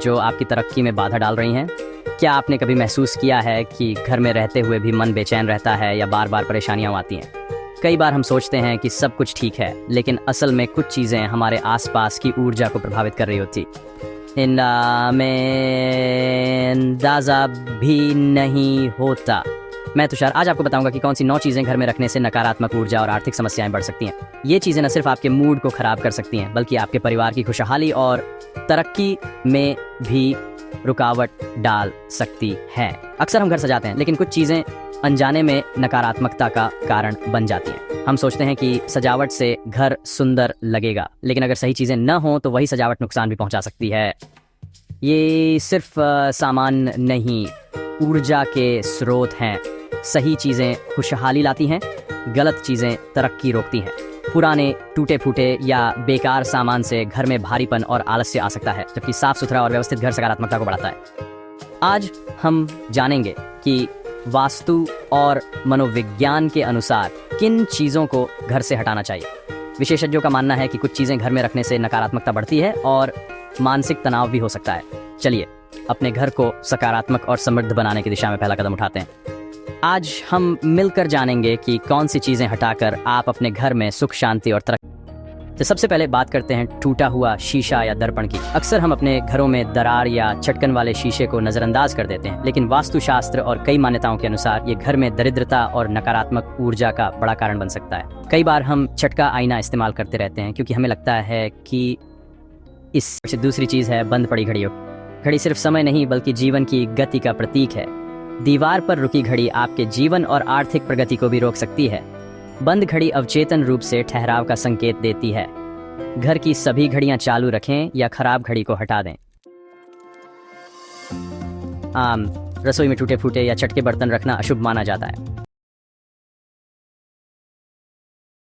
जो आपकी तरक्की में बाधा डाल रही हैं? क्या आपने कभी महसूस किया है कि घर में रहते हुए भी मन बेचैन रहता है या बार बार परेशानियां आती हैं? कई बार हम सोचते हैं कि सब कुछ ठीक है, लेकिन असल में कुछ चीज़ें हमारे आसपास की ऊर्जा को प्रभावित कर रही होती में अंदाज़ा भी नहीं होता। मैं तुषार आज आपको बताऊंगा कि कौन सी 9 चीज़ें घर में रखने से नकारात्मक ऊर्जा और आर्थिक समस्याएं बढ़ सकती हैं। ये चीज़ें न सिर्फ आपके मूड को खराब कर सकती हैं, बल्कि आपके परिवार की खुशहाली और तरक्की में भी रुकावट डाल सकती है। अक्सर हम घर सजाते हैं, लेकिन कुछ चीज़ें अनजाने में नकारात्मकता का कारण बन जाती हैं। हम सोचते हैं कि सजावट से घर सुंदर लगेगा, लेकिन अगर सही चीज़ें न हों तो वही सजावट नुकसान भी पहुंचा सकती है। ये सिर्फ सामान नहीं, ऊर्जा के स्रोत हैं। सही चीज़ें खुशहाली लाती हैं, गलत चीज़ें तरक्की रोकती हैं। पुराने, टूटे फूटे या बेकार सामान से घर में भारीपन और आलस्य आ सकता है, जबकि साफ सुथरा और व्यवस्थित घर सकारात्मकता को बढ़ाता है। आज हम जानेंगे कि वास्तु और मनोविज्ञान के अनुसार किन चीज़ों को घर से हटाना चाहिए। विशेषज्ञों का मानना है कि कुछ चीज़ें घर में रखने से नकारात्मकता बढ़ती है और मानसिक तनाव भी हो सकता है। चलिए अपने घर को सकारात्मक और समृद्ध बनाने की दिशा में पहला कदम उठाते हैं। आज हम मिलकर जानेंगे कि कौन सी चीज़ें हटाकर आप अपने घर में सुख, शांति और तरक्की। तो सबसे पहले बात करते हैं टूटा हुआ शीशा या दर्पण की। अक्सर हम अपने घरों में दरार या चटकन वाले शीशे को नज़रअंदाज कर देते हैं, लेकिन वास्तुशास्त्र और कई मान्यताओं के अनुसार ये घर में दरिद्रता और नकारात्मक ऊर्जा का बड़ा कारण बन सकता है। कई बार हम चटका आईना इस्तेमाल करते रहते हैं क्योंकि हमें लगता है कि इससे। दूसरी चीज़ है बंद पड़ी घड़ियों। घड़ी सिर्फ समय नहीं बल्कि जीवन की गति का प्रतीक है। दीवार पर रुकी घड़ी आपके जीवन और आर्थिक प्रगति को भी रोक सकती है। बंद घड़ी अवचेतन रूप से ठहराव का संकेत देती है। घर की सभी घड़ियां चालू रखें या खराब घड़ी को हटा दें। रसोई में टूटे फूटे या चटके बर्तन रखना अशुभ माना जाता है।